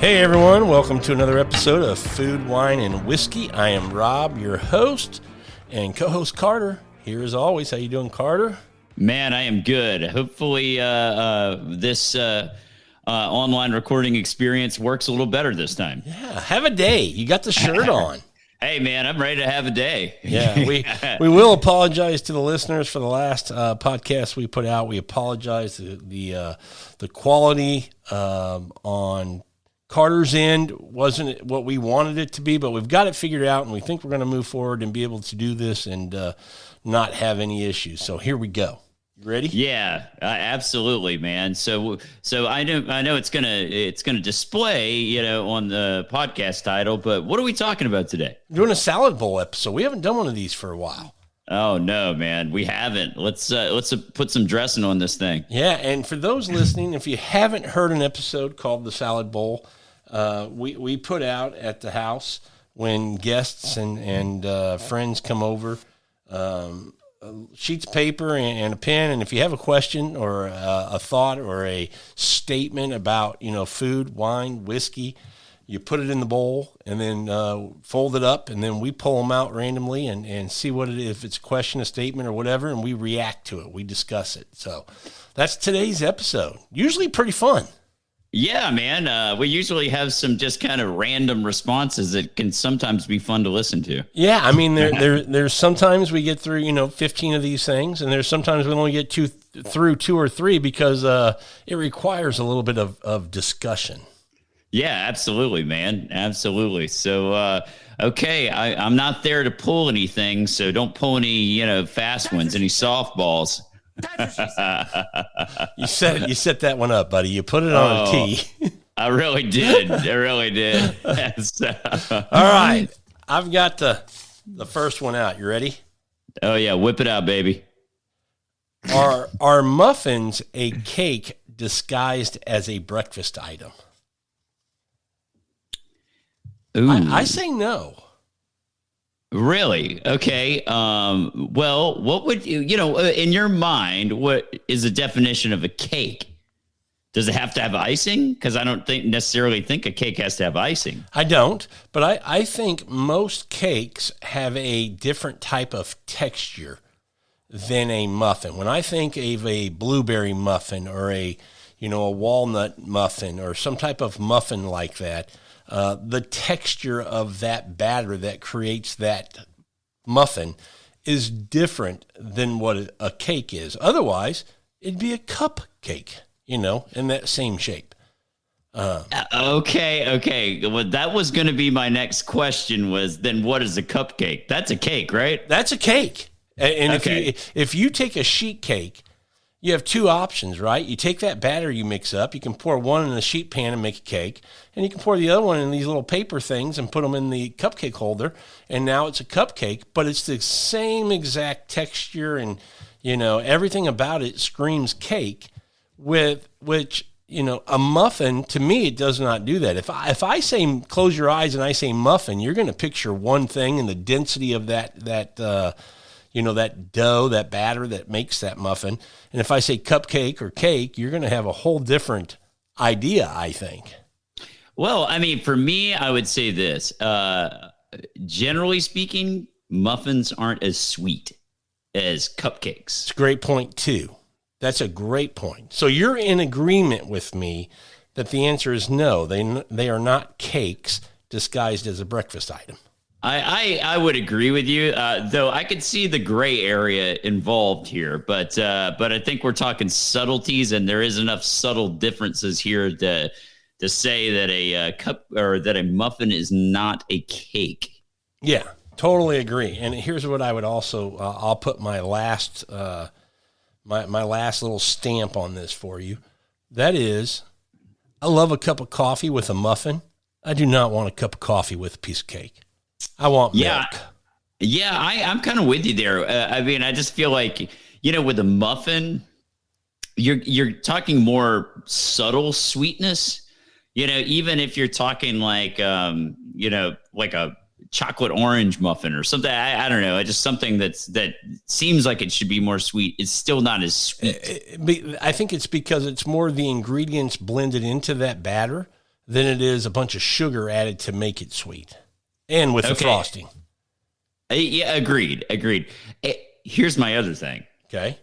Hey everyone, welcome to another episode of Food, Wine, and Whiskey. I am Rob, your host, and co-host Carter. Here as always. How you doing, Carter? Man, I am good. Hopefully this online recording experience works a little better this time. Yeah, have a day. You got the shirt on. Hey, man, I'm ready to have a day. Yeah, we will apologize to the listeners for the last podcast we put out. We apologize. The quality on Carter's end wasn't what we wanted it to be, but we've got it figured out, and we think we're going to move forward and be able to do this and not have any issues. So here we go. You ready? Yeah, absolutely, man. So I know it's gonna display, on the podcast title, but what are we talking about today? We're doing a salad bowl episode. We haven't done one of these for a while. Oh no, man, we haven't. Let's put some dressing on this thing. Yeah, and for those listening, if you haven't heard an episode called The Salad Bowl, we put out at the house when guests and friends come over, sheets of paper and a pen, and if you have a question or a thought or a statement about food, wine, whiskey, you put it in the bowl and then fold it up, and then we pull them out randomly and see what it is, if it's a question, a statement, or whatever, and we react to it. We discuss it. So that's today's episode. Usually pretty fun. Yeah, man. We usually have some just kind of random responses that can sometimes be fun to listen to. Yeah, I mean, there's sometimes we get through 15 of these things, and there's sometimes we only get through 2 or 3 because it requires a little bit of discussion. Yeah, absolutely, man. Absolutely. So, okay, I'm not there to pull anything, so don't pull any, fast ones, any softballs. You set that one up, buddy. You put it on a tee. I really did. I really did. All right. I've got the first one out. You ready? Oh, yeah. Whip it out, baby. Are muffins a cake disguised as a breakfast item? Ooh. I say no. Really? Okay. Well, what would in your mind, what is the definition of a cake? Does it have to have icing? Because I don't necessarily think a cake has to have icing. I don't, but I think most cakes have a different type of texture than a muffin. When I think of a blueberry muffin or a walnut muffin or some type of muffin like that, the texture of that batter that creates that muffin is different than what a cake is. Otherwise, it'd be a cupcake, in that same shape. Okay. Well, that was going to be my next question was then what is a cupcake? That's a cake, right? That's a cake. And okay. if you take a sheet cake, you have 2 options, right? You take that batter you mix up. You can pour one in a sheet pan and make a cake, and you can pour the other one in these little paper things and put them in the cupcake holder, and now it's a cupcake, but it's the same exact texture and, everything about it screams cake, with which, a muffin, to me, it does not do that. If I say close your eyes and I say muffin, you're going to picture one thing and the density of that dough, that batter that makes that muffin. And if I say cupcake or cake, you're going to have a whole different idea, I think. Well, I mean, for me, I would say this. Generally speaking, muffins aren't as sweet as cupcakes. It's a great point, too. That's a great point. So you're in agreement with me that the answer is no. They are not cakes disguised as a breakfast item. I would agree with you, though I could see the gray area involved here, but I think we're talking subtleties, and there is enough subtle differences here to say that a cup or that a muffin is not a cake. Yeah, totally agree. And here's what I would also I'll put my last my last little stamp on this for you. That is, I love a cup of coffee with a muffin. I do not want a cup of coffee with a piece of cake. I want milk. Yeah, I'm kind of with you there. I mean, I just feel like, with a muffin, you're talking more subtle sweetness, even if you're talking like, like a chocolate orange muffin or something. I don't know. Just something that seems like it should be more sweet. It's still not as sweet. I think it's because it's more the ingredients blended into that batter than it is a bunch of sugar added to make it sweet, and with the Okay. frosting. Yeah, agreed. Here's my other thing. Okay.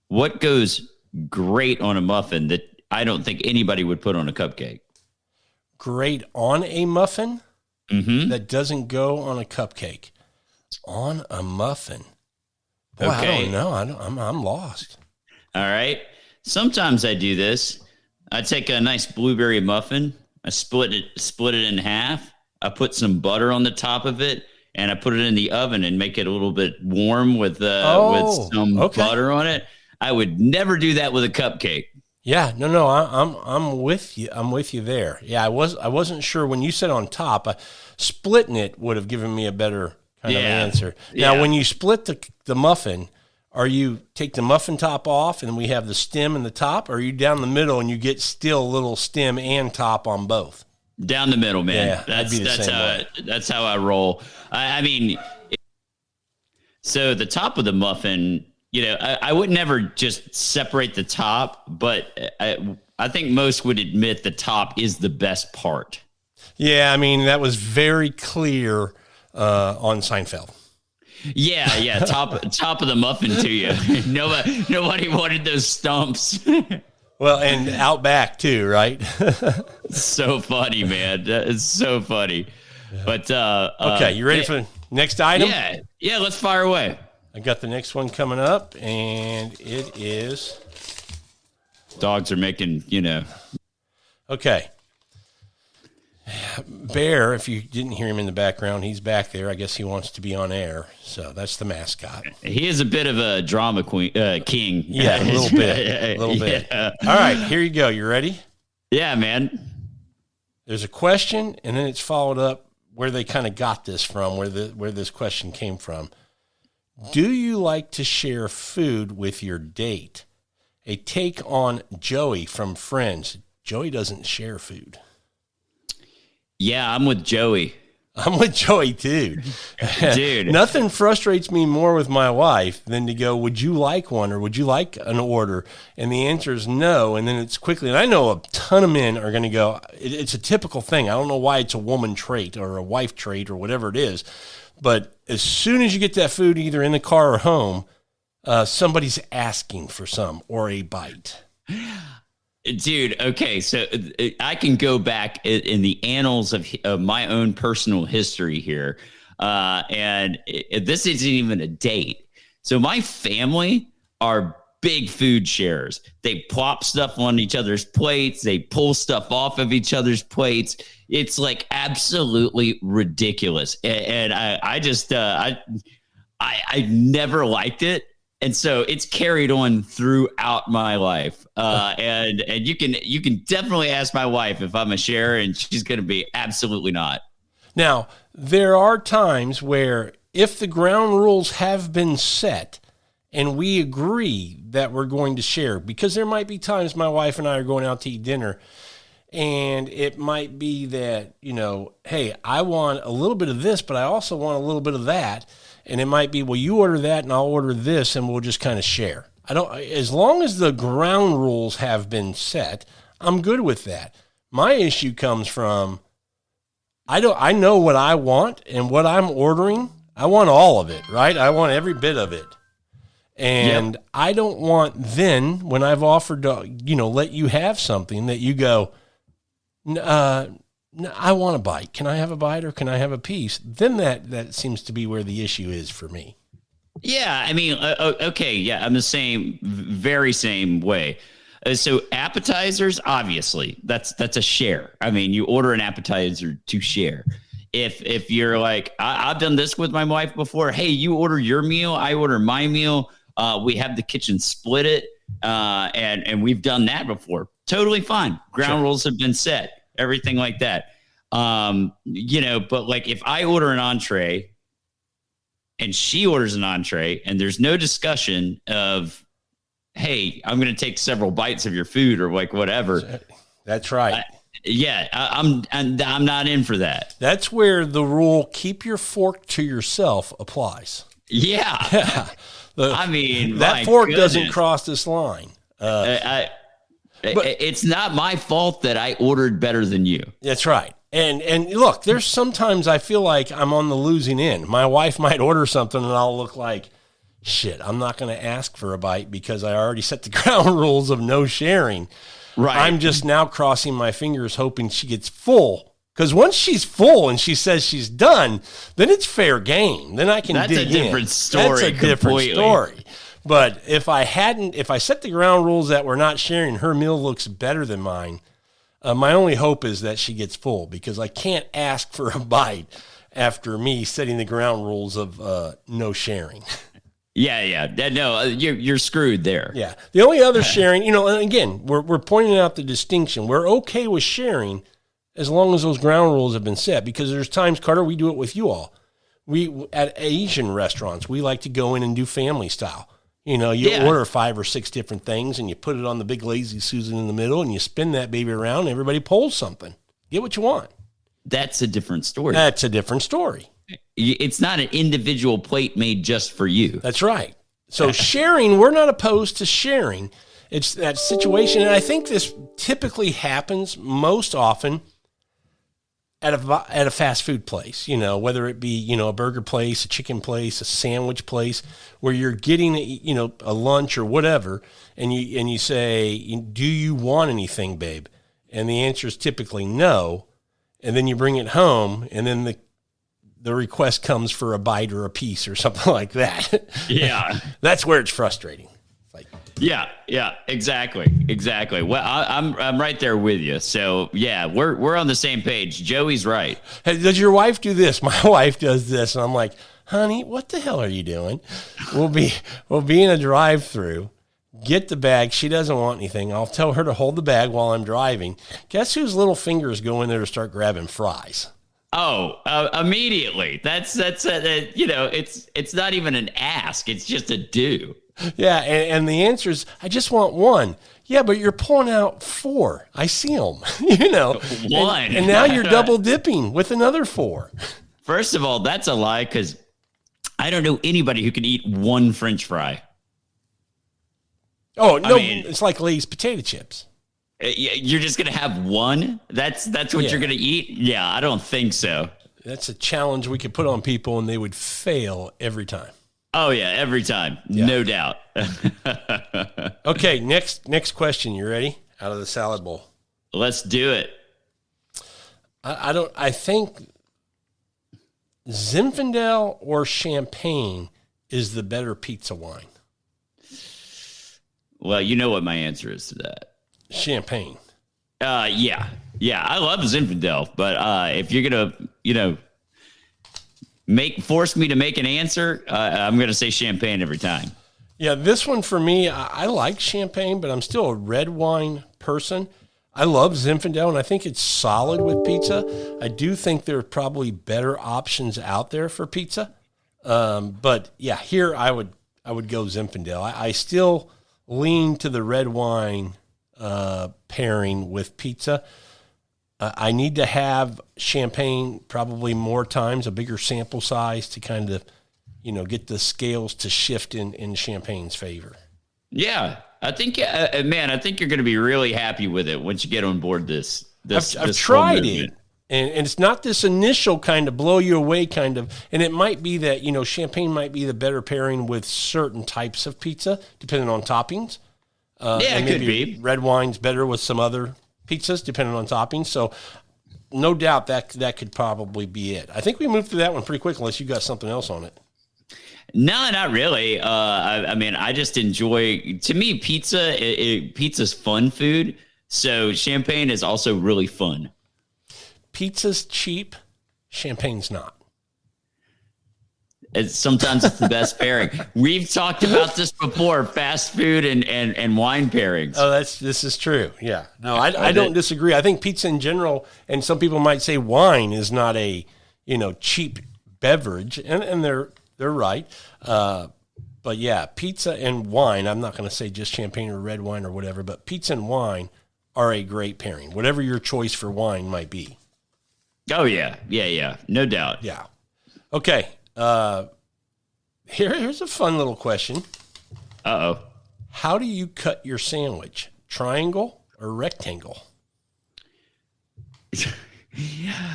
What goes great on a muffin that I don't think anybody would put on a cupcake? Great on a muffin Mm-hmm. that doesn't go on a cupcake. On a muffin. Boy, I Okay. don't know. I'm lost. All right. Sometimes I do this. I take a nice blueberry muffin. I split it in half. I put some butter on the top of it, and I put it in the oven and make it a little bit warm with some okay. butter on it. I would never do that with a cupcake. Yeah, no, I'm with you. I'm with you there. Yeah, I wasn't sure when you said on top. Splitting it would have given me a better kind of answer. Now, Yeah. when you split the muffin, are you take the muffin top off and we have the stem and the top, or are you down the middle and you get still a little stem and top on both? Down the middle, man. Yeah, that'd be the same way. That's how I roll. I mean, so the top of the muffin, I would never just separate the top, but I think most would admit the top is the best part. Yeah, I mean that was very clear on Seinfeld. Yeah, top of the muffin to you. Nobody wanted those stumps. Well, and out back too, right? So funny, man. It's so funny. But Okay, you ready for the next item? Yeah. Let's fire away. I got the next one coming up, and it is Dogs are making, okay. Bear, if you didn't hear him in the background, he's back there. I guess he wants to be on air, so that's the mascot. He is a bit of a drama king. Yeah, a little bit. Yeah. All right, here you go. You ready? Yeah, man. There's a question, and then it's followed up where they kind of got this from, where this question came from. Do you like to share food with your date? A take on Joey from Friends. Joey doesn't share food. Yeah, I'm with Joey. I'm with Joey too. Dude. Nothing frustrates me more with my wife than to go, would you like one or would you like an order? And the answer is no. And then it's quickly, and I know a ton of men are going to go, it's a typical thing. I don't know why it's a woman trait or a wife trait or whatever it is. But as soon as you get that food either in the car or home, somebody's asking for some or a bite. Dude, okay, so I can go back in the annals of my own personal history here, and this isn't even a date. So my family are big food sharers. They plop stuff on each other's plates. They pull stuff off of each other's plates. It's like absolutely ridiculous, and I just I never liked it. And so it's carried on throughout my life. And you can definitely ask my wife if I'm a sharer, and she's going to be absolutely not. Now, there are times where if the ground rules have been set and we agree that we're going to share, because there might be times my wife and I are going out to eat dinner and it might be that, hey, I want a little bit of this, but I also want a little bit of that. And it might be, well, you order that and I'll order this and we'll just kind of share. As long as the ground rules have been set, I'm good with that. My issue comes from, I know what I want and what I'm ordering. I want all of it, right? I want every bit of it. And yep. I don't want then when I've offered to, let you have something that you go, no, I want a bite. Can I have a bite or can I have a piece? Then that seems to be where the issue is for me. Yeah, I mean, okay, yeah, I'm the very same way. So appetizers, obviously, that's a share. I mean, you order an appetizer to share. If you're like, I've done this with my wife before. Hey, you order your meal, I order my meal. We have the kitchen split it, and we've done that before. Totally fine. Ground rules have been set. Everything like that. But like if I order an entree and she orders an entree and there's no discussion of, hey, I'm going to take several bites of your food or like whatever. That's right. I'm not in for that. That's where the rule, keep your fork to yourself, applies. Yeah. I mean, that fork doesn't cross this line. It's not my fault that I ordered better than you. That's right. And look, there's sometimes I feel like I'm on the losing end. My wife might order something and I'll look like, shit, I'm not going to ask for a bite because I already set the ground rules of no sharing. Right. I'm just now crossing my fingers hoping she gets full. Because once she's full and she says she's done, then it's fair game. Then I can dig in. That's a different story. That's a different story. But if I set the ground rules that we're not sharing, her meal looks better than mine, my only hope is that she gets full because I can't ask for a bite after me setting the ground rules of no sharing. Yeah. No, you're screwed there. Yeah. The only other sharing, and again, we're pointing out the distinction. We're okay with sharing as long as those ground rules have been set, because there's times, Carter, we do it with you all. We at Asian restaurants, we like to go in and do family style. You order 5 or 6 different things and you put it on the big lazy Susan in the middle and you spin that baby around and everybody pulls something. Get what you want. That's a different story. That's a different story. It's not an individual plate made just for you. That's right. So sharing, we're not opposed to sharing. It's that situation. And I think this typically happens most often at a fast food place, whether it be, a burger place, a chicken place, a sandwich place, where you're getting, a lunch or whatever. And you say, do you want anything, babe? And the answer is typically no. And then you bring it home and then the request comes for a bite or a piece or something like that. Yeah. That's where it's frustrating. Yeah, exactly. Well, I'm right there with you. So yeah, we're on the same page. Joey's right. Hey, does your wife do this? My wife does this, and I'm like, honey, what the hell are you doing? We'll be in a drive-through. Get the bag. She doesn't want anything. I'll tell her to hold the bag while I'm driving. Guess whose little fingers go in there to start grabbing fries? Oh, immediately. That's it's not even an ask. It's just a do. Yeah, and the answer is, I just want one. Yeah, but you're pulling out 4. I see them, One. And now you're double dipping with another 4. First of all, that's a lie, because I don't know anybody who can eat one French fry. Oh, no, it's like Lay's potato chips. You're just going to have one? That's what you're going to eat? Yeah, I don't think so. That's a challenge we could put on people, and they would fail every time. Oh, yeah, every time. Yeah. No doubt. Okay, next question. You ready? Out of the salad bowl. Let's do it. I think Zinfandel or Champagne is the better pizza wine. Well, you know what my answer is to that. Champagne. Yeah. I love Zinfandel, but if you're gonna, force me to make an answer, I'm gonna say Champagne every time. Yeah, this one for me, I like Champagne, but I'm still a red wine person. I love Zinfandel, and I think it's solid with pizza. I do think there are probably better options out there for pizza. But yeah, here I would go Zinfandel. I still lean to the red wine pairing with pizza. I need to have Champagne probably more times, a bigger sample size to kind of, get the scales to shift in Champagne's favor. Yeah, I think, man, I think you're going to be really happy with it once you get on board this. I've tried it, and it's not this initial kind of blow you away kind of, and it might be that, Champagne might be the better pairing with certain types of pizza, depending on toppings. It could be. Red wine's better with some other pizzas, depending on toppings. So no doubt that could probably be it. I think we moved through that one pretty quick, unless you got something else on it. No, not really. I just enjoy, to me, pizza's fun food. So Champagne is also really fun. Pizza's cheap. Champagne's not. Sometimes it's the best pairing. We've talked about this before, fast food and wine pairings. Oh, this is true. Yeah. No, I don't disagree. I think pizza in general, and some people might say wine is not a, cheap beverage, and they're right. But yeah, pizza and wine, I'm not going to say just champagne or red wine or whatever, but pizza and wine are a great pairing, whatever your choice for wine might be. Oh, yeah. Yeah. No doubt. Yeah. Okay. Here's a fun little question. Uh-oh. How do you cut your sandwich? Triangle, or rectangle?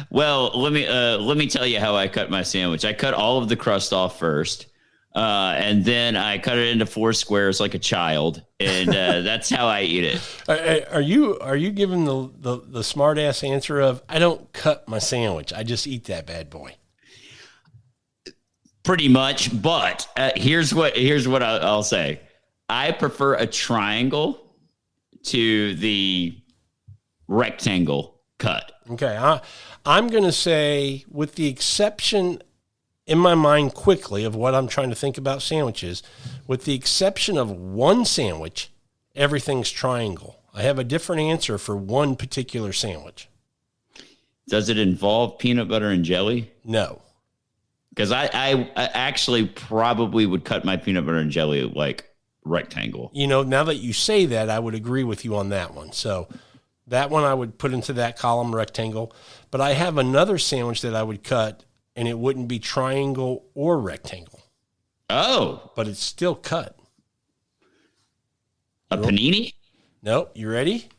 Well, let me tell you how I cut my sandwich. I cut all of the crust off first, and then I cut it into 4 squares like a child, and that's how I eat it. Are you giving the smart ass answer of I don't cut my sandwich, I just eat that bad boy? Pretty much, but here's what I'll say. I prefer a triangle to the rectangle cut. Okay, I'm going to say, with the exception in my mind quickly of what I'm trying to think about sandwiches, with the exception of one sandwich, everything's triangle. I have a different answer for one particular sandwich. Does it involve peanut butter and jelly? No. Because I actually probably would cut my peanut butter and jelly like rectangle. You know, now that you say that, I would agree with you on that one. So that one I would put into that column, rectangle. But I have another sandwich that I would cut, and it wouldn't be triangle or rectangle. Oh. But it's still cut. A panini? Nope. You ready?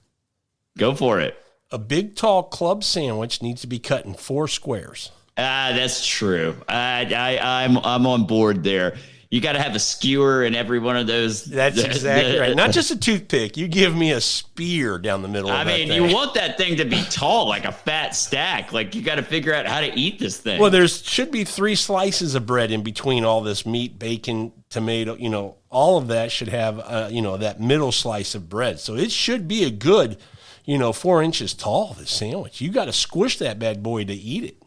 Go for it. A big, tall club sandwich needs to be cut in 4 squares. That's true. I'm on board there. You got to have a skewer in every one of those. That's exactly right. Not just a toothpick. You give me a spear down the middle of that thing. You want that thing to be tall, like a fat stack. Like, you got to figure out how to eat this thing. Well, there should be 3 slices of bread in between all this meat, bacon, tomato. You know, all of that should have, that middle slice of bread. So it should be a good, 4 inches tall, this sandwich. You got to squish that bad boy to eat it.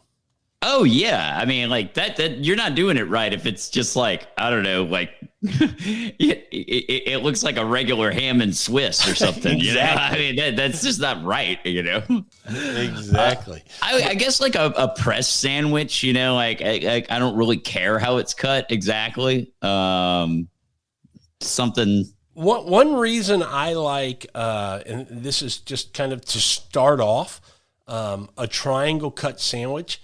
Oh yeah, I mean, like that you're not doing it right if it's just like, I don't know, like it looks like a regular ham and Swiss or something. Exactly. I mean, that's just not right. Exactly. I guess like a press sandwich. Like I don't really care how it's cut exactly. Something. One reason I like, and this is just kind of to start off, a triangle cut sandwich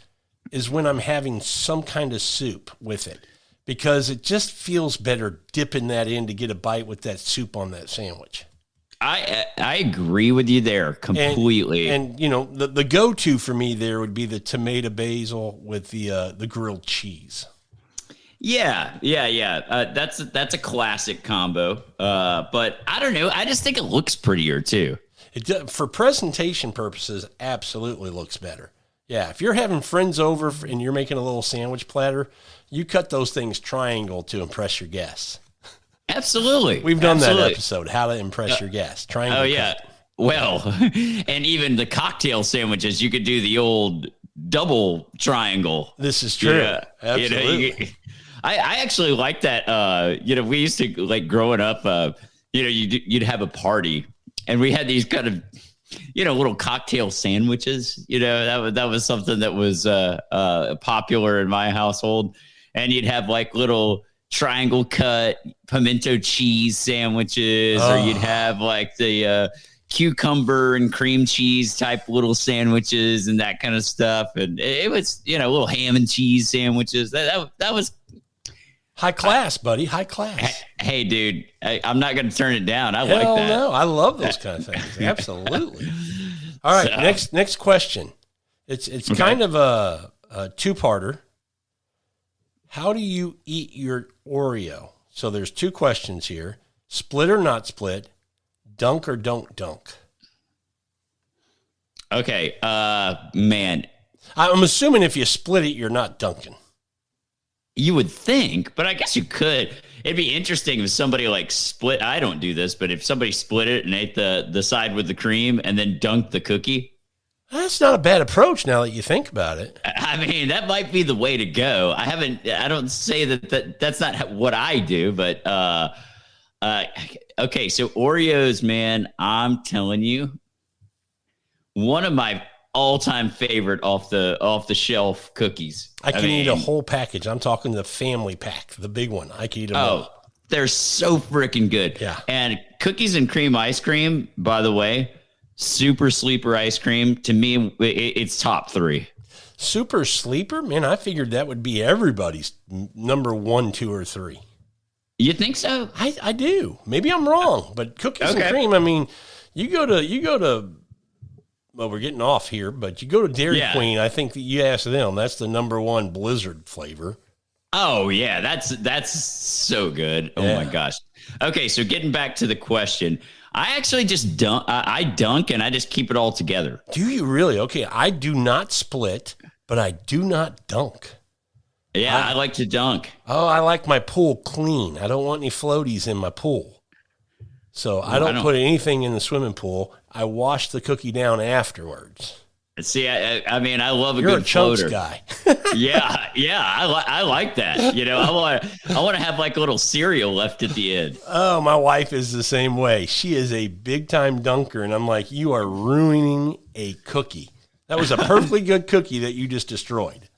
is when I'm having some kind of soup with it, because it just feels better dipping that in to get a bite with that soup on that sandwich. I agree with you there completely. And the go-to for me there would be the tomato basil with the grilled cheese. Yeah. That's a classic combo. But I don't know. I just think it looks prettier too. For presentation purposes, absolutely looks better. Yeah, if you're having friends over and you're making a little sandwich platter, you cut those things triangle to impress your guests. Absolutely. We've done that episode, How to Impress Your Guests. Triangle. Oh, yeah. Cut. Well, and even the cocktail sandwiches, you could do the old double triangle. This is true. Yeah. Absolutely. I actually like that. We used to, like, growing up, you'd have a party, and we had these kind of, little cocktail sandwiches. That was something that was popular in my household. And you'd have like little triangle cut pimento cheese sandwiches, or you'd have like the cucumber and cream cheese type little sandwiches and that kind of stuff. And it was, little ham and cheese sandwiches. That was high class, buddy. High class. Hey, dude, I'm not going to turn it down. I Hell like that. No, I love those kind of things. Absolutely. All right, next question. It's okay. Kind of a two-parter. How do you eat your Oreo? So there's 2 questions here. Split or not split? Dunk or don't dunk? Okay, man. I'm assuming if you split it, you're not dunking. You would think, but I guess you could. It'd be interesting if somebody like split. I don't do this, but if somebody split it and ate the side with the cream and then dunked the cookie. That's not a bad approach now that you think about it. I mean, that might be the way to go. I don't say that's not what I do, but okay. So Oreos, man, I'm telling you, one of my all-time favorite off the shelf cookies. I can eat a whole package. I'm talking the family pack, the big one. I can eat them all. They're so freaking good. Yeah. And cookies and cream ice cream, by the way, super sleeper ice cream, to me, it's top 3. Super sleeper? Man, I figured that would be everybody's number 1, 2, or 3. You think so? I do. Maybe I'm wrong, but cookies and cream, I mean, You go to. Well, we're getting off here, but you go to Dairy Queen. I think that you ask them. That's the #1 Blizzard flavor. Oh yeah, that's so good. Oh my gosh. Okay, so getting back to the question, I actually just dunk. I dunk and I just keep it all together. Do you really? Okay, I do not split, but I do not dunk. Yeah, I like to dunk. Oh, I like my pool clean. I don't want any floaties in my pool. So I don't put anything in the swimming pool. I wash the cookie down afterwards. See, I mean, I love You're good floater. Guy. yeah, I like that. You know, I want to have like a little cereal left at the end. Oh, my wife is the same way. She is a big time dunker, and I'm like, you are ruining a cookie. That was a perfectly good cookie that you just destroyed.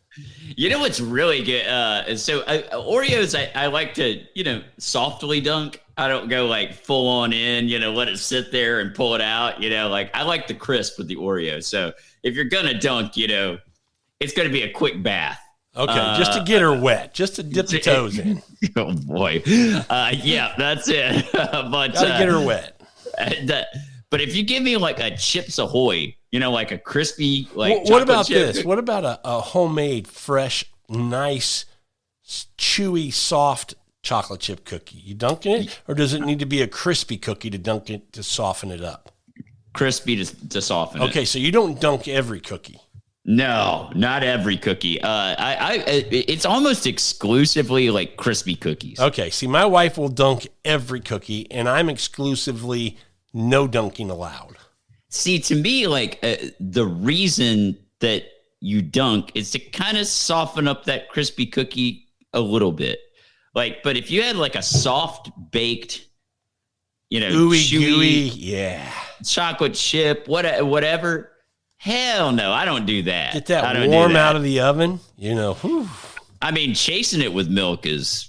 You know what's really good? Oreos, I like to, softly dunk. I don't go like full on in, let it sit there and pull it out. Like I like the crisp with the Oreo. So if you're going to dunk, it's going to be a quick bath. Okay, just to get her wet, just to dip the toes in. Oh, boy. Yeah, that's it. But gotta get her wet. But if you give me like a Chips Ahoy, like a crispy, like what about chip. this? What about a homemade, fresh, nice, chewy, soft chocolate chip cookie? You dunking it, or does it need to be a crispy cookie to dunk it to soften it up? Crispy to soften it. Okay, so you don't dunk every cookie. No, not every cookie. It's almost exclusively like crispy cookies. Okay, see, my wife will dunk every cookie, and I'm exclusively no dunking allowed. See, to me, like the reason that you dunk is to kind of soften up that crispy cookie a little bit. Like, but if you had like a soft baked, ooey chewy, gooey, yeah, chocolate chip, whatever. Hell no, I don't do that. Get that warm out of the oven, whew. I mean, chasing it with milk is,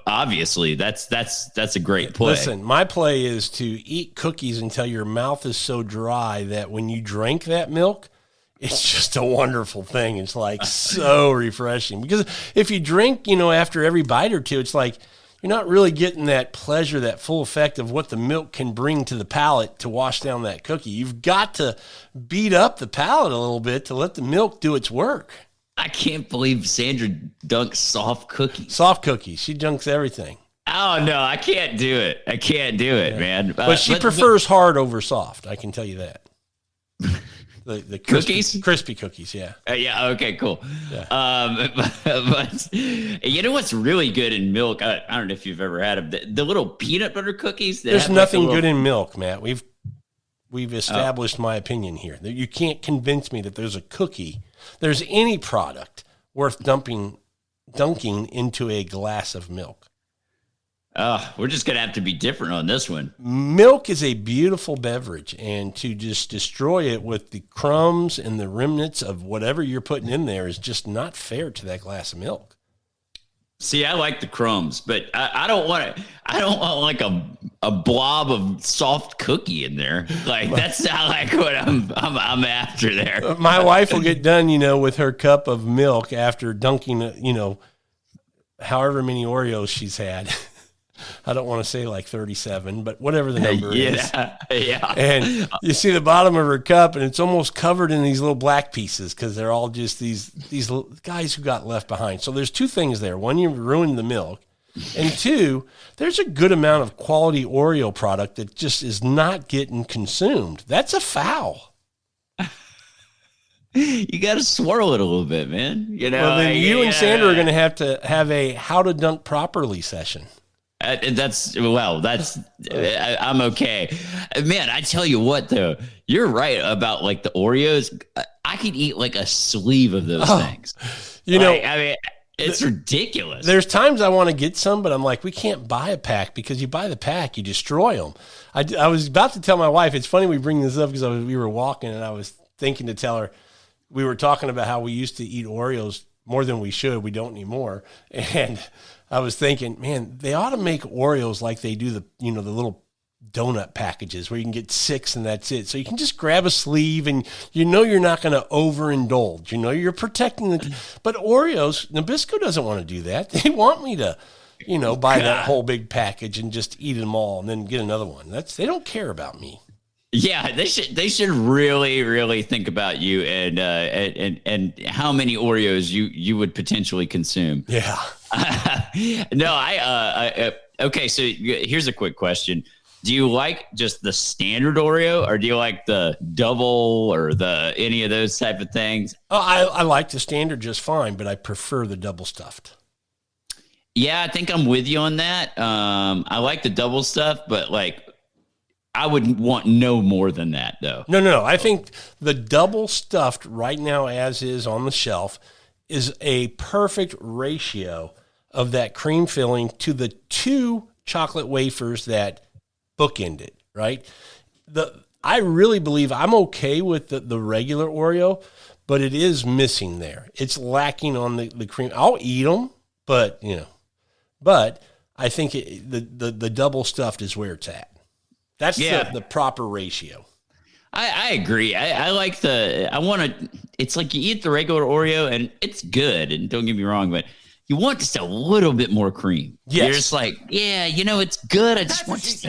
obviously that's a great play. Listen, my play is to eat cookies until your mouth is so dry that when you drink that milk, it's just a wonderful thing. It's like so refreshing, because if you drink, after every bite or two, it's like you're not really getting that pleasure, that full effect of what the milk can bring to the palate to wash down that cookie. You've got to beat up the palate a little bit to let the milk do its work. I can't believe Sandra dunks soft cookies. Soft cookies. She dunks everything. Oh, no, I can't do it. I can't do it, man. But she prefers hard over soft. I can tell you that. The cookies? Crispy cookies, yeah. Yeah, okay, cool. Yeah. But you know what's really good in milk? I don't know if you've ever had them. The little peanut butter cookies. There's nothing good in milk, Matt. We've established my opinion here. You can't convince me that there's any product worth dunking into a glass of milk. We're just going to have to be different on this one. Milk is a beautiful beverage, and to just destroy it with the crumbs and the remnants of whatever you're putting in there is just not fair to that glass of milk. See, I like the crumbs, but I don't want like a blob of soft cookie in there. Like that's not like what I'm after there. My wife will get done, with her cup of milk after dunking, however many Oreos she's had. I don't want to say like 37, but whatever the number is. Yeah. And you see the bottom of her cup, and it's almost covered in these little black pieces because they're all just these guys who got left behind. So there's two things there. One, you ruined the milk. And two, there's a good amount of quality Oreo product that just is not getting consumed. That's a foul. You got to swirl it a little bit, man. Well, then you and Sandra are going to have a how to dunk properly session. I'm okay, man. I tell you what, though, you're right about like the Oreos. I could eat like a sleeve of those things. It's ridiculous. There's times I want to get some, but I'm like, we can't buy a pack because you buy the pack, you destroy them. I was about to tell my wife. It's funny we bring this up because we were walking and I was thinking to tell her. We were talking about how we used to eat Oreos more than we should. We don't anymore, and I was thinking, man, they ought to make Oreos like they do the little donut packages where you can get 6 and that's it. So you can just grab a sleeve and you're not going to overindulge. You're protecting but Oreos, Nabisco doesn't want to do that. They want me to, buy that whole big package and just eat them all and then get another one. They don't care about me. Yeah, they should really think about you and how many Oreos you would potentially consume. Yeah. No, okay. So here's a quick question: do you like just the standard Oreo, or do you like the double or the any of those type of things? Oh, I like the standard just fine, but I prefer the double stuffed. Yeah, I think I'm with you on that. I like the double stuff, but like I would want no more than that, though. No. I think the double stuffed right now, as is on the shelf, is a perfect ratio of that cream filling to the two chocolate wafers that bookend it, right? I really believe I'm okay with the regular Oreo, but it is missing there. It's lacking on the cream. I'll eat them, but I think the double stuffed is where it's at. That's the proper ratio. I agree. I like I want to, it's like you eat the regular Oreo and it's good. And don't get me wrong, but you want just a little bit more cream. Yes. You're just like, yeah, it's good. I just want just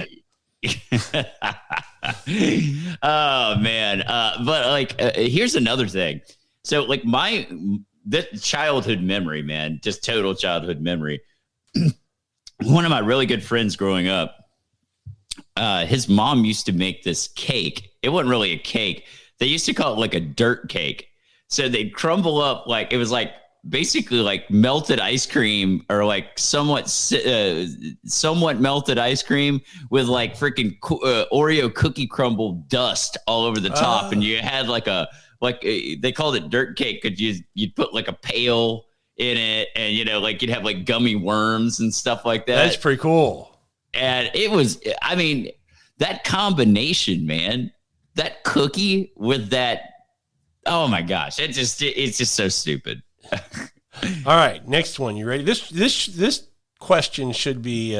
oh man. But like, here's another thing. So like this childhood memory, man, just total childhood memory. One of my really good friends growing up, his mom used to make this cake. It wasn't really a cake. They used to call it like a dirt cake. So they'd crumble up like, it was like basically like melted ice cream, or like somewhat melted ice cream with like freaking Oreo cookie crumble dust all over the top. And you had they called it dirt cake because you'd put like a pail in it, and like you'd have like gummy worms and stuff like that. That's pretty cool. And it was, I mean, that combination, man, that cookie with that, oh my gosh, it's just so stupid. All right, next one. You ready? This question should be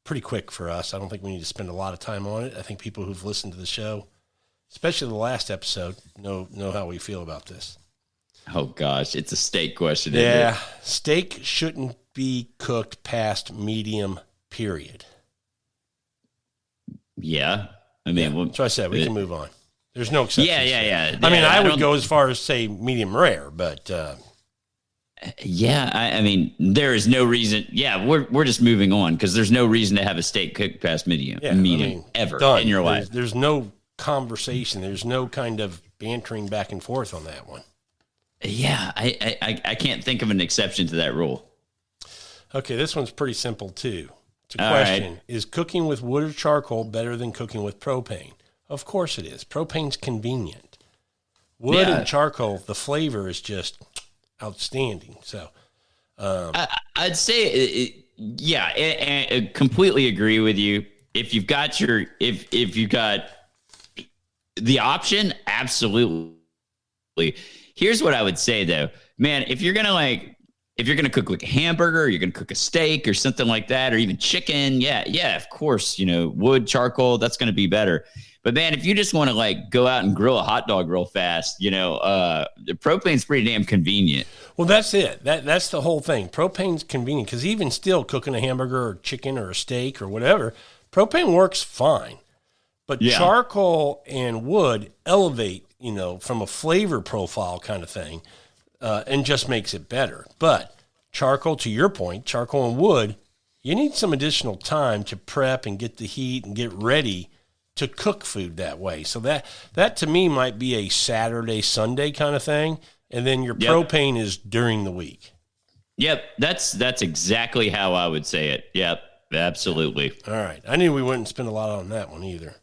pretty quick for us. I don't think we need to spend a lot of time on it. I think people who've listened to the show, especially the last episode, know how we feel about this. Oh gosh, it's a steak question. Yeah, steak shouldn't be cooked past medium, period. Yeah, I mean, yeah. So I said we can move on. There's no exceptions. Yeah. I mean, I would go as far as say medium rare, but yeah, I mean, there is no reason. Yeah, we're just moving on because there's no reason to have a steak cooked past medium ever in your life. There's no conversation. There's no kind of bantering back and forth on that one. Yeah, I can't think of an exception to that rule. Okay, this one's pretty simple too. It's a question. Right. Is cooking with wood or charcoal better than cooking with propane? Of course it is. Propane's convenient. Wood and charcoal, the flavor is just outstanding. So I'd say, I completely agree with you. If you've got if you've got the option, absolutely. Here's what I would say though, man, if you're going to cook like a hamburger, or you're going to cook a steak or something like that, or even chicken. Yeah, of course, wood, charcoal, that's going to be better. But man, if you just want to like go out and grill a hot dog real fast, the propane's pretty damn convenient. Well, that's it. That's the whole thing. Propane's convenient because even still cooking a hamburger or chicken or a steak or whatever, propane works fine. But charcoal and wood elevate, from a flavor profile kind of thing. And just makes it better. But charcoal, to your point, charcoal and wood, you need some additional time to prep and get the heat and get ready to cook food that way. So that to me might be a Saturday, Sunday kind of thing. And then your propane is during the week. Yep. That's exactly how I would say it. Yep. Absolutely. All right. I knew we wouldn't spend a lot on that one either.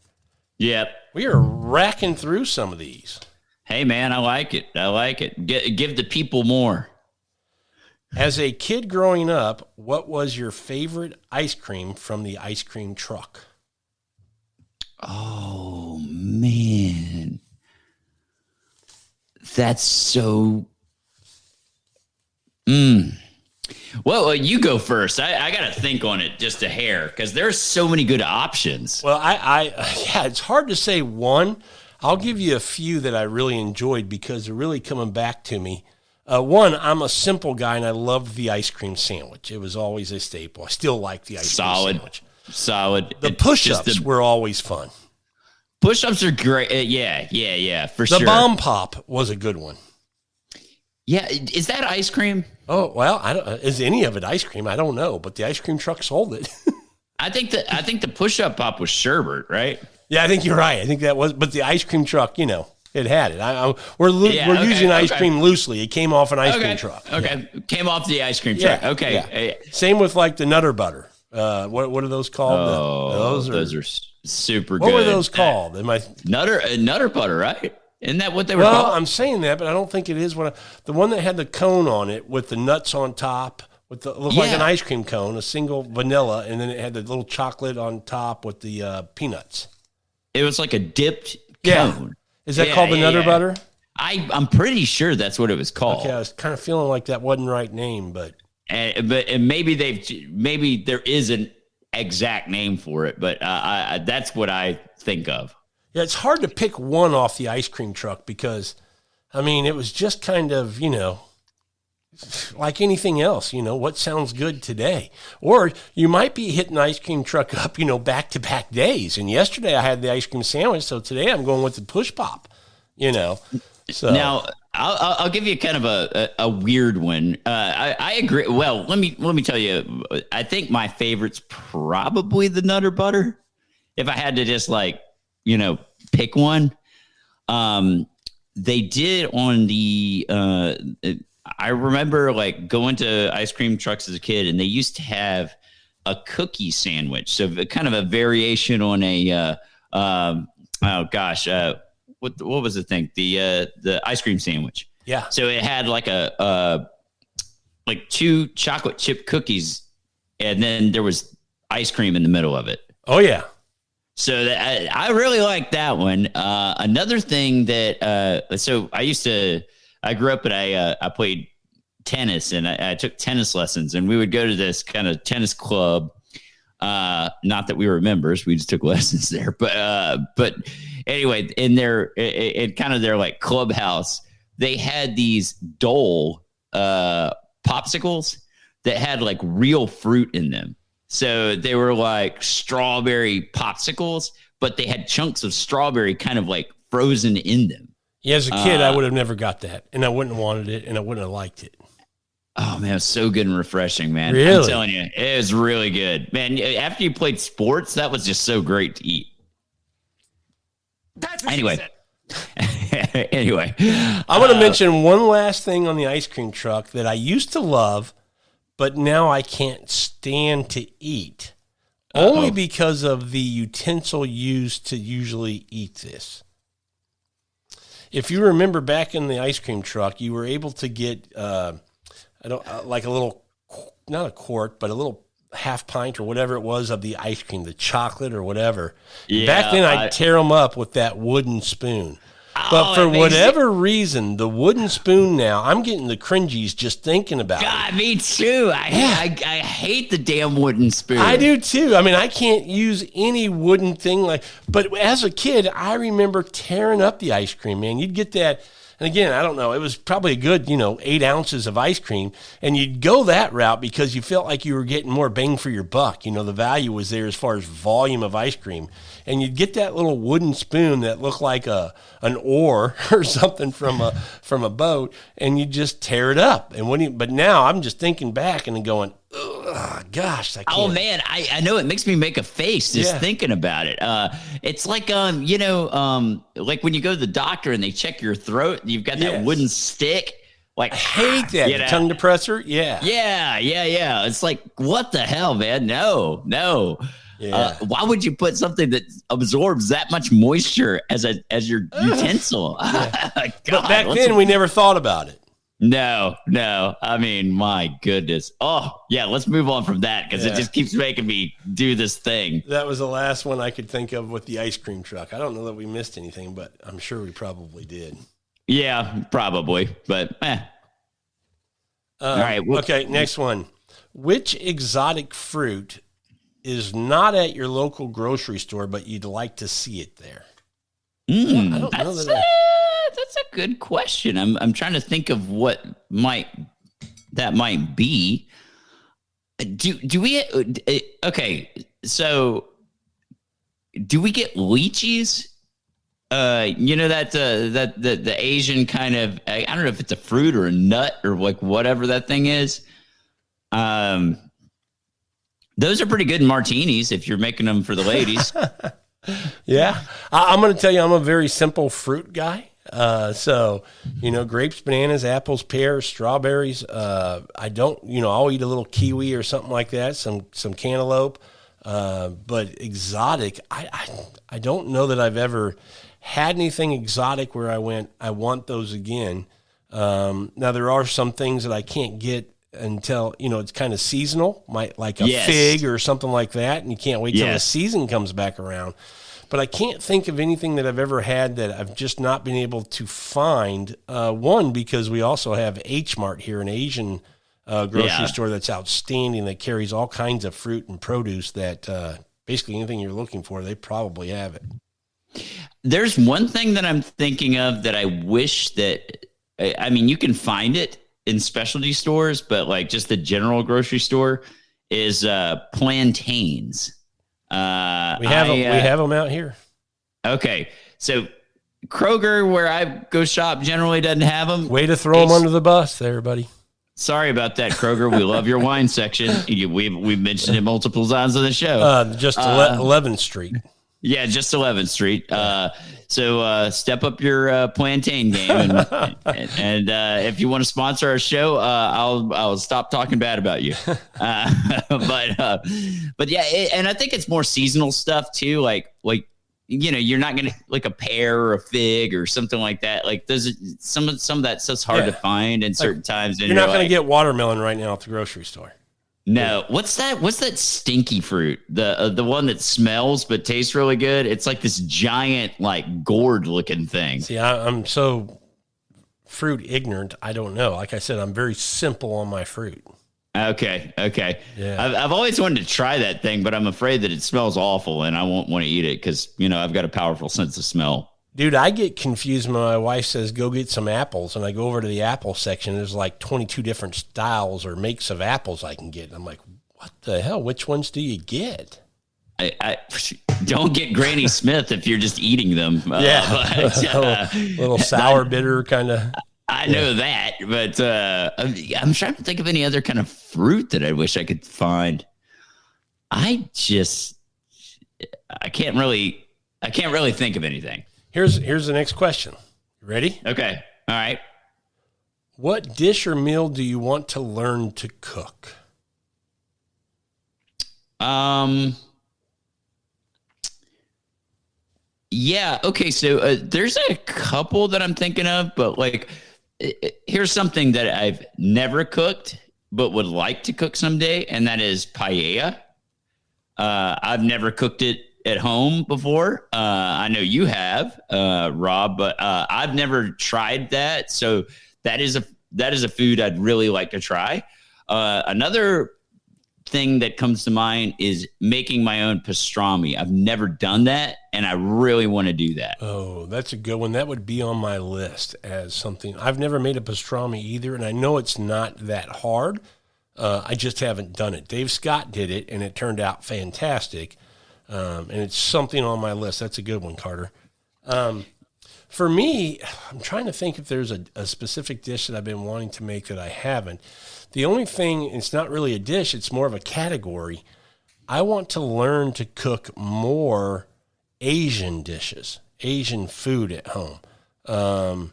Yep. We are racking through some of these. Hey, man, I like it. Give the people more. As a kid growing up, what was your favorite ice cream from the ice cream truck? Oh, man. That's so... Well, you go first. I got to think on it just a hair because there's so many good options. Well, it's hard to say one. I'll give you a few that I really enjoyed because they're really coming back to me. One, I'm a simple guy, and I loved the ice cream sandwich. It was always a staple. I still like the ice cream sandwich. Solid. The push-ups were always fun. Push-ups are great. Yeah, for The sure. bomb pop was a good one. Yeah, is that ice cream? Oh, well, I don't. Is any of it ice cream? I don't know, but the ice cream truck sold it. I think the push-up pop was sherbet, right? Yeah, I think you're right. I think that was, but the ice cream truck, it had it. We're using ice cream loosely. It came off an ice cream truck. Okay, came off the ice cream truck. Okay. Yeah. Same with like the Nutter Butter. What are those called? Oh, those are super good. What were those called? Nutter Butter, right? Isn't that what they were Well, called? I'm saying that, but I don't think it is the one that had the cone on it with the nuts on top, looked like an ice cream cone, a single vanilla, and then it had the little chocolate on top with the peanuts. It was like a dipped cone. Is that called the Nutter Butter? I'm pretty sure that's what it was called. Okay, I was kind of feeling like that wasn't the right name, but maybe there is an exact name for it, but that's what I think of. Yeah, it's hard to pick one off the ice cream truck because, I mean, it was just kind of, like anything else, what sounds good today. Or you might be hitting the ice cream truck up, back-to-back days. And yesterday I had the ice cream sandwich, so today I'm going with the push pop, So now I'll give you kind of a weird one. I agree. Well, let me tell you. I think my favorite's probably the Nutter Butter. If I had to just pick one, they did on the. I remember going to ice cream trucks as a kid, and they used to have a cookie sandwich, so kind of a variation on a. What was the thing? The ice cream sandwich. Yeah. So it had like two chocolate chip cookies, and then there was ice cream in the middle of it. Oh yeah. So I really like that one. Another thing that so I grew up and I played tennis, and I took tennis lessons, and we would go to this kind of tennis club. Not that we were members, we just took lessons there. But anyway, in their clubhouse, they had these Dole popsicles that had like real fruit in them. So they were like strawberry popsicles, but they had chunks of strawberry kind of like frozen in them. Yeah, as a kid, I would have never got that, and I wouldn't have wanted it, and I wouldn't have liked it. Oh, man, it was so good and refreshing, man. Really? I'm telling you, it was really good. Man, after you played sports, that was just so great to eat. That's what Anyway. Anyway, I want to mention one last thing on the ice cream truck that I used to love, but now I can't stand to eat. Only because of the utensil used to usually eat this. If you remember back in the ice cream truck, you were able to get like a little, not a quart, but a little half pint or whatever it was of the ice cream, the chocolate or whatever. Yeah, back then, I'd tear them up with that wooden spoon. But for whatever reason, the wooden spoon now, I'm getting the cringies just thinking about it. God, me too. I hate the damn wooden spoon. I do too. I mean, I can't use any wooden thing but as a kid, I remember tearing up the ice cream, man. You'd get that. And again, I don't know, it was probably a good, 8 ounces of ice cream. And you'd go that route because you felt like you were getting more bang for your buck. The value was there as far as volume of ice cream. And you'd get that little wooden spoon that looked like an oar or something from a boat, and you just tear it up. And but now I'm just thinking back and going, ugh, gosh, I can't. Oh man, I know it makes me make a face just thinking about it. It's like like when you go to the doctor and they check your throat, you've got that wooden stick. Like, I hate that the tongue depressor. Yeah. It's like, what the hell, man? No. Yeah. Why would you put something that absorbs that much moisture as your utensil? God, but back then we never thought about it. No. I mean, my goodness. Oh, yeah. Let's move on from that because it just keeps making me do this thing. That was the last one I could think of with the ice cream truck. I don't know that we missed anything, but I'm sure we probably did. Yeah, probably. But all right. Okay, next one. Which exotic fruit is not at your local grocery store, but you'd like to see it there? I don't know that's a good question. I'm trying to think of what that might be. Do we okay? So do we get lychees You know that the Asian kind of, I don't know if it's a fruit or a nut or like whatever that thing is. Those are pretty good in martinis if you're making them for the ladies. Yeah, I'm going to tell you, I'm a very simple fruit guy. So, grapes, bananas, apples, pears, strawberries. I don't, I'll eat a little kiwi or something like that, some cantaloupe. But exotic, I don't know that I've ever had anything exotic where I went, I want those again. Now there are some things that I can't get until, it's kind of seasonal, like a fig or something like that. And you can't wait till the season comes back around. But I can't think of anything that I've ever had that I've just not been able to find. One, because we also have H Mart here, an Asian grocery store that's outstanding, that carries all kinds of fruit and produce that basically anything you're looking for, they probably have it. There's one thing that I'm thinking of that I wish that, you can find it in specialty stores, but like just the general grocery store is plantains. We have them out here. Okay. So Kroger, where I go shop, generally doesn't have them. Way to throw them under the bus there, buddy. Sorry about that, Kroger. We love your wine section. We've mentioned it multiple times on the show. Just 11th Street. Yeah, just 11th Street. So step up your plantain game, and if you want to sponsor our show, I'll stop talking bad about you. But yeah, and I think it's more seasonal stuff too. Like you're not gonna like a pear or a fig or something like that. Like there's some of that stuff's hard to find in certain times. And you're not gonna get watermelon right now at the grocery store. No, what's that stinky fruit? The one that smells but tastes really good. It's like this giant, like gourd looking thing. See, I'm so fruit ignorant. I don't know. Like I said, I'm very simple on my fruit. Okay. Yeah. I've always wanted to try that thing, but I'm afraid that it smells awful and I won't want to eat it because I've got a powerful sense of smell. Dude, I get confused when my wife says, go get some apples. And I go over to the apple section. There's like 22 different styles or makes of apples I can get. And I'm like, what the hell? Which ones do you get? I don't get Granny Smith if you're just eating them. Little sour, bitter kind of. I know that, but I'm trying to think of any other kind of fruit that I wish I could find. I can't really think of anything. Here's the next question. You ready? Okay. All right. What dish or meal do you want to learn to cook? Yeah. Okay. So there's a couple that I'm thinking of, but like, here's something that I've never cooked, but would like to cook someday, and that is paella. I've never cooked it at home before. I know you have, Rob, but I've never tried that. So that is a food I'd really like to try. Another thing that comes to mind is making my own pastrami. I've never done that, and I really want to do that. Oh, that's a good one. That would be on my list as something. I've never made a pastrami either, and I know it's not that hard. I just haven't done it. Dave Scott did it, and it turned out fantastic. And it's something on my list. That's a good one, Carter. For me, I'm trying to think if there's a specific dish that I've been wanting to make that I haven't. The only thing, it's not really a dish, it's more of a category. I want to learn to cook more Asian dishes, Asian food at home.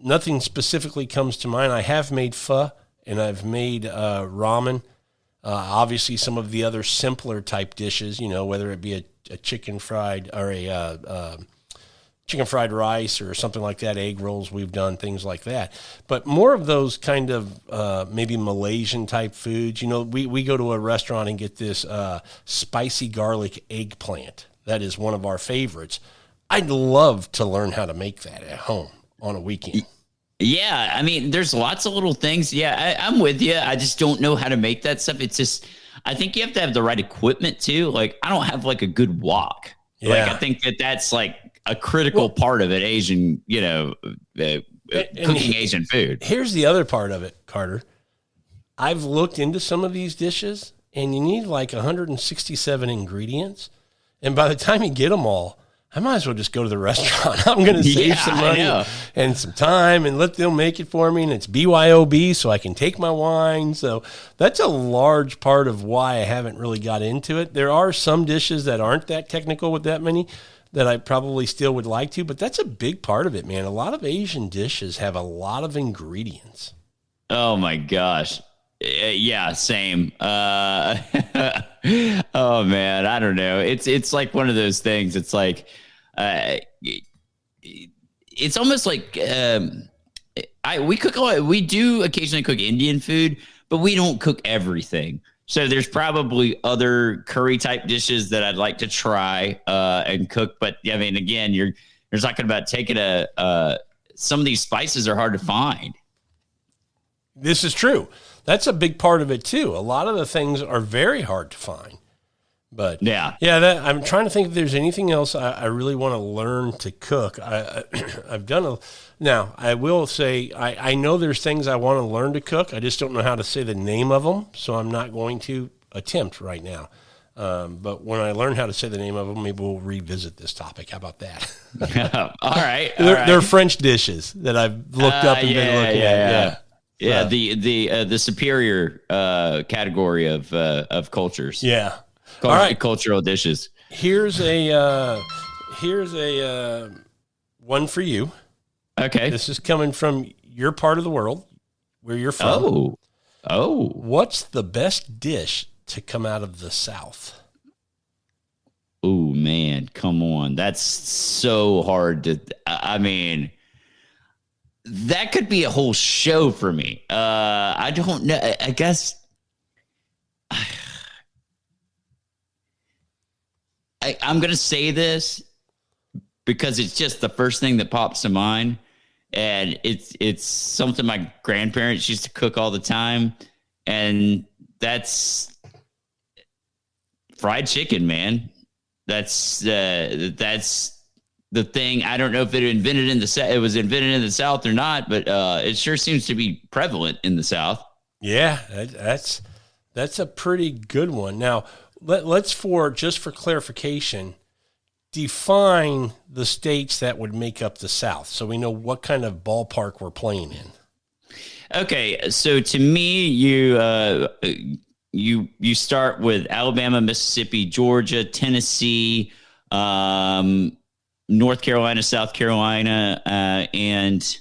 Nothing specifically comes to mind. I have made pho, and I've made ramen. Obviously, some of the other simpler type dishes, whether it be a chicken fried or a chicken fried rice or something like that, egg rolls, we've done things like that. But more of those kind of maybe Malaysian type foods. We go to a restaurant and get this spicy garlic eggplant. That is one of our favorites. I'd love to learn how to make that at home on a weekend. Yeah, there's lots of little things. Yeah, I'm with you. I just don't know how to make that stuff. It's just, I think you have to have the right equipment too. Like, I don't have like a good wok. Yeah. Like, I think that's like a critical part of it. Asian, cooking Asian food. Here's the other part of it, Carter. I've looked into some of these dishes, and you need like 167 ingredients. And by the time you get them all, I might as well just go to the restaurant. I'm going to save some money and some time and let them make it for me. And it's BYOB, so I can take my wine. So that's a large part of why I haven't really got into it. There are some dishes that aren't that technical with that many that I probably still would like to, but that's a big part of it, man. A lot of Asian dishes have a lot of ingredients. Oh my gosh. Yeah, same. Oh man, I don't know. It's like one of those things. It's like, it's almost like we do occasionally cook Indian food, but we don't cook everything. So there's probably other curry type dishes that I'd like to try and cook. But I mean, again, you're talking about taking some of these spices are hard to find. This is true. That's a big part of it too. A lot of the things are very hard to find. But I'm trying to think if there's anything else I really want to learn to cook. I've done now I will say, I know there's things I want to learn to cook. I just don't know how to say the name of them. So I'm not going to attempt right now. But when I learn how to say the name of them, maybe we'll revisit this topic. How about that? All right. They're French dishes that I've looked up and been looking at. Yeah, the superior category of cultures. Yeah. All right. Cultural dishes. Here's a one for you. Okay. This is coming from your part of the world, where you're from. Oh. What's the best dish to come out of the South? Oh man, come on. That's so hard to. I mean, that could be a whole show for me. I don't know. I guess I'm going to say this because it's just the first thing that pops to mind. And it's something my grandparents used to cook all the time. And that's fried chicken, man. That's the thing. I don't know if it was invented in the South or not, but it sure seems to be prevalent in the South. Yeah, that's a pretty good one. Now, let's for clarification, define the states that would make up the South, so we know what kind of ballpark we're playing in. Okay, so to me, you start with Alabama, Mississippi, Georgia, Tennessee, North Carolina, South Carolina, and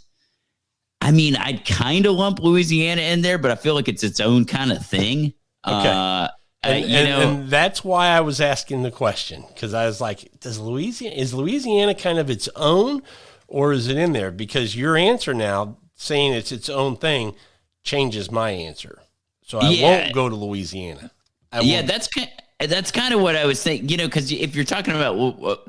I mean, I'd kind of lump Louisiana in there, but I feel like it's its own kind of thing. Okay. And that's why I was asking the question, because I was like, is Louisiana kind of its own, or is it in there? Because your answer now saying it's its own thing changes my answer. So I won't go to Louisiana. That's kind of what I was thinking, because if you're talking about,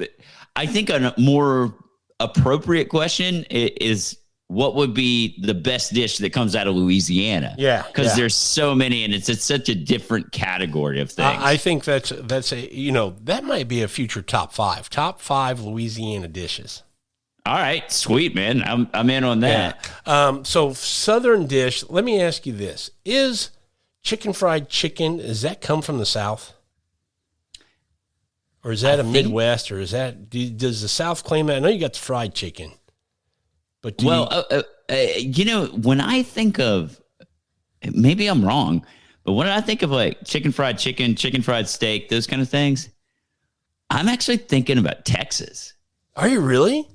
I think a more appropriate question is, what would be the best dish that comes out of Louisiana? Yeah. Because there's so many, and it's such a different category of things. I think that's that might be a future top five Louisiana dishes. All right, sweet, man. I'm in on that. Yeah. So Southern dish, let me ask you this. Is fried chicken, does that come from the South? Or is that Midwest, or does the South claim that? I know you got the fried chicken. But when I think of, maybe I'm wrong, but when I think of like fried chicken, fried steak, those kind of things, I'm actually thinking about Texas. Are you really?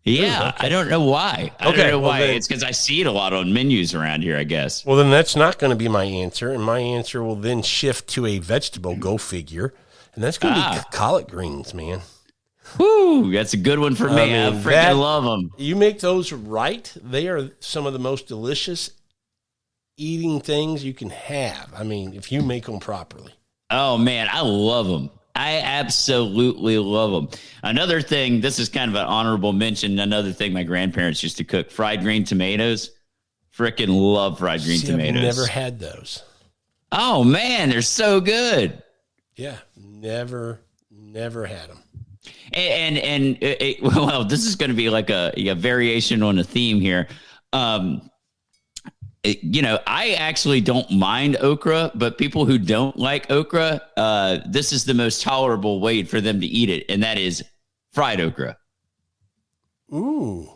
Yeah, okay. I don't know why. I don't know why. It's because I see it a lot on menus around here, I guess. Well, then that's not going to be my answer, and my answer will then shift to a vegetable, go figure, and that's going to be collard greens, man. Woo, that's a good one for me. I freaking love them. You make those right, they are some of the most delicious eating things you can have. I mean, if you make them properly. Oh, man, I love them. I absolutely love them. Another thing, this is kind of an honorable mention, another thing my grandparents used to cook, fried green tomatoes. Freaking love fried green tomatoes. I've never had those. Oh, man, they're so good. Yeah, never had them. And this is going to be like a variation on a theme here. I actually don't mind okra, but people who don't like okra, this is the most tolerable way for them to eat it, and that is fried okra. Ooh.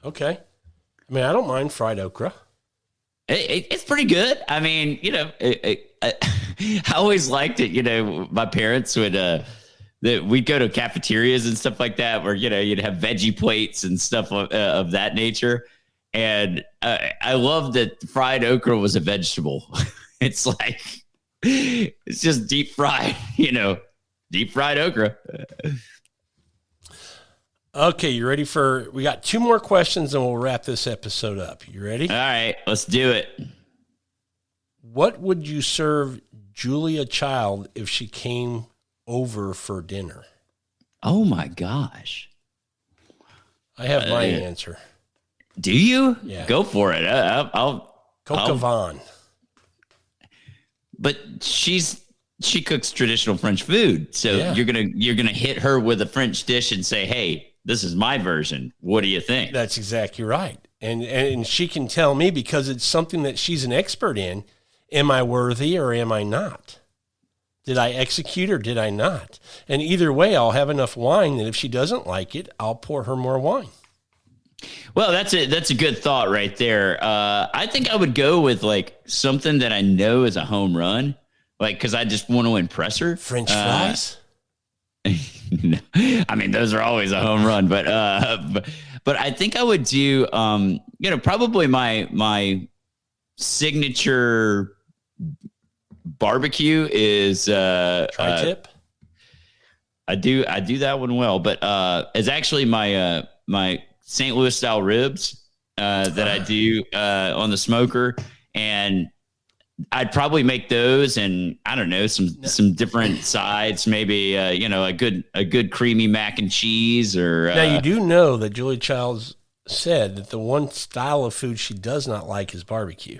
Okay. I mean, I don't mind fried okra. It's pretty good. I mean, I always liked it. My parents would, we'd go to cafeterias and stuff like that where, you'd have veggie plates and stuff of that nature. And I love that fried okra was a vegetable. It's like, it's just deep fried, deep fried okra. Okay, you ready we got 2 more questions and we'll wrap this episode up. You ready? All right, let's do it. What would you serve Julia Child if she came over for dinner? Oh my gosh. I have my answer. Do you? Yeah. Go for it. I'll Coq au vin. But she cooks traditional French food. So Yeah. you're gonna hit her with a French dish and say, hey, this is my version. What do you think? That's exactly right. And she can tell me because it's something that she's an expert in. Am I worthy or am I not? Did I execute or did I not? And either way, I'll have enough wine that if she doesn't like it, I'll pour her more wine. Well, that's a good thought right there. I think I would go with like something that I know is a home run, like because I just want to impress her. French fries? No. I mean, those are always a home run, but I think I would do, probably my signature barbecue is Tri-tip? I do that one well, but it's actually my St. Louis style ribs that I do on the smoker, and I'd probably make those, and I don't know, some different sides, maybe a good creamy mac and cheese. Or Now you do know that Julia Childs said that the one style of food she does not like is barbecue.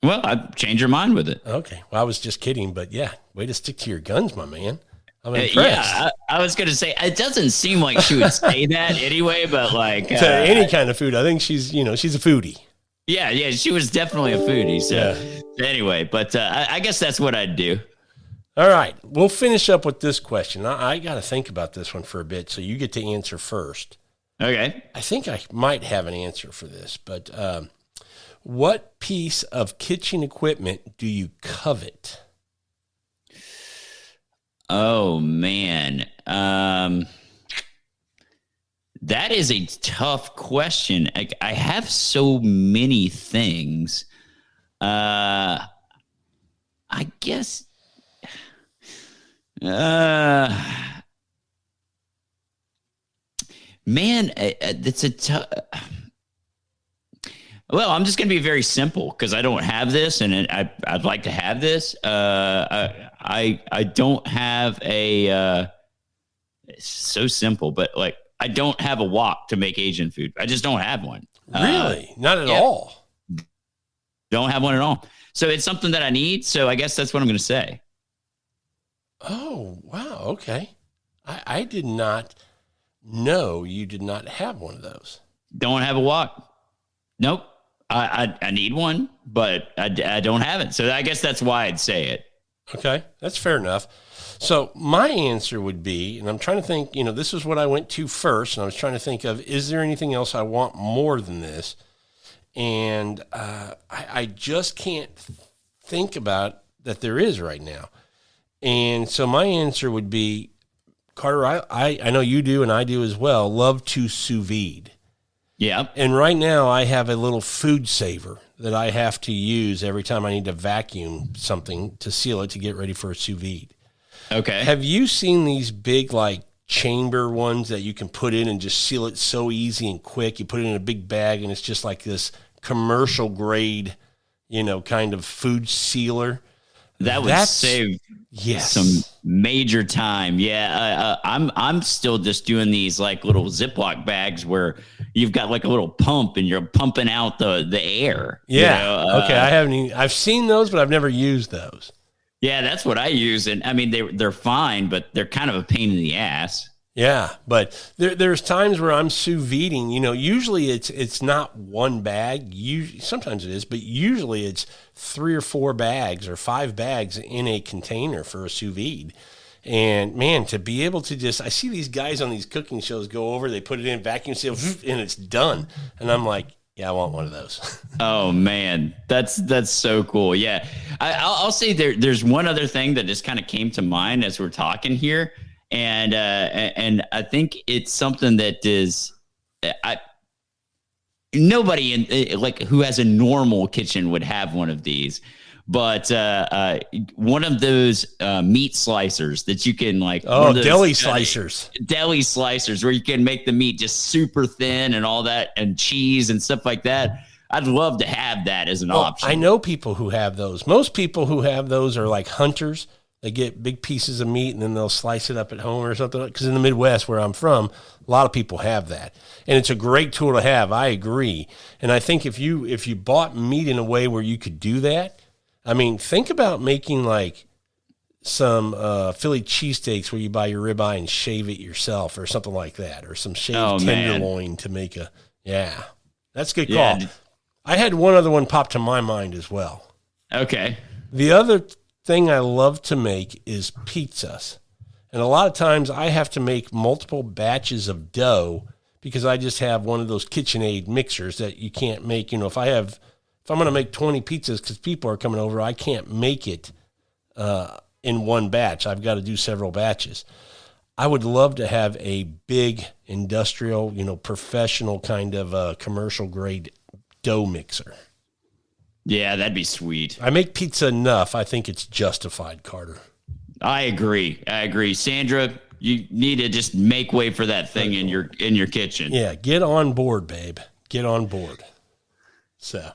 Well, I'd change your mind with it. Okay, well I was just kidding, but yeah, way to stick to your guns, my man. I'm impressed. Yeah, I was going to say, it doesn't seem like she would say that anyway, but like To any kind of food, I think she's a foodie. Yeah, she was definitely a foodie. So Yeah. anyway, but I guess that's what I'd do. All right, we'll finish up with this question. I got to think about this one for a bit, so you get to answer first. Okay. I think I might have an answer for this, but what piece of kitchen equipment do you covet? Oh man. That is a tough question. I have so many things. I guess. Man, it's a tough. Well, I'm just going to be very simple because I don't have this, and I'd like to have this. I don't have a. It's so simple, but like I don't have a wok to make Asian food. I just don't have one. Really? Not at all? Don't have one at all. So it's something that I need. So I guess that's what I'm going to say. Oh, wow. Okay. I did not know you did not have one of those. Don't have a wok. Nope. I need one, but I don't have it. So I guess that's why I'd say it. Okay. That's fair enough. So my answer would be, and I'm trying to think, this is what I went to first, and I was trying to think of, is there anything else I want more than this? And I just can't think about that there is right now. And so my answer would be, Carter, I know you do and I do as well, love to sous vide. Yeah. And right now I have a little food saver that I have to use every time I need to vacuum something to seal it to get ready for a sous vide. Okay. Have you seen these big chamber ones that you can put in and just seal it so easy and quick? You put it in a big bag and it's just like this commercial grade, kind of food sealer. That would save some major time. Yeah, I'm still just doing these like little Ziploc bags where you've got like a little pump and you're pumping out the air. Yeah. Okay. I've seen those, but I've never used those. Yeah, that's what I use, and I mean they're fine, but they're kind of a pain in the ass. Yeah, but there's times where I'm sous videing. Usually it's not one bag. Sometimes it is, but usually it's 3 or 4 bags or 5 bags in a container for a sous vide. And man, to be able to I see these guys on these cooking shows go over, they put it in, vacuum seal, and it's done. And I'm like, yeah, I want one of those. Oh man, that's so cool. Yeah, I'll say there's one other thing that just kind of came to mind as we're talking here, and I think it's something that is nobody like who has a normal kitchen would have one of these. But one of those meat slicers that you can like, deli slicers where you can make the meat just super thin and all that, and cheese and stuff like that. I'd love to have that as an option. I know people who have those. Most people who have those are like hunters. They get big pieces of meat and then they'll slice it up at home or something. Because in the Midwest where I'm from, a lot of people have that. And it's a great tool to have. I agree. And I think if you bought meat in a way where you could do that, I mean, think about making like some Philly cheesesteaks where you buy your ribeye and shave it yourself or something like that, or some shaved tenderloin to make that's a good call. Yeah. I had one other one pop to my mind as well. Okay. The other thing I love to make is pizzas. And a lot of times I have to make multiple batches of dough because I just have one of those KitchenAid mixers that you can't make. If I'm going to make 20 pizzas because people are coming over, I can't make it in one batch. I've got to do several batches. I would love to have a big industrial, professional kind of commercial grade dough mixer. Yeah, that'd be sweet. I make pizza enough. I think it's justified, Carter. I agree. Sandra, you need to just make way for that thing in your kitchen. Yeah, get on board, babe. Get on board. So,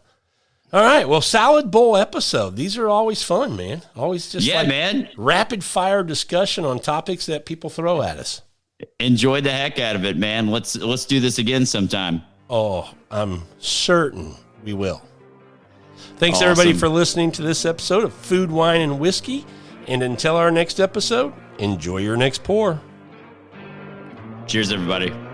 all right. Well, Salad Bowl episode. These are always fun, man. Always just man. Rapid fire discussion on topics that people throw at us. Enjoy the heck out of it, man. Let's do this again sometime. Oh, I'm certain we will. Thanks, Awesome. everybody, for listening to this episode of Food, Wine, and Whiskey. And until our next episode, enjoy your next pour. Cheers, everybody.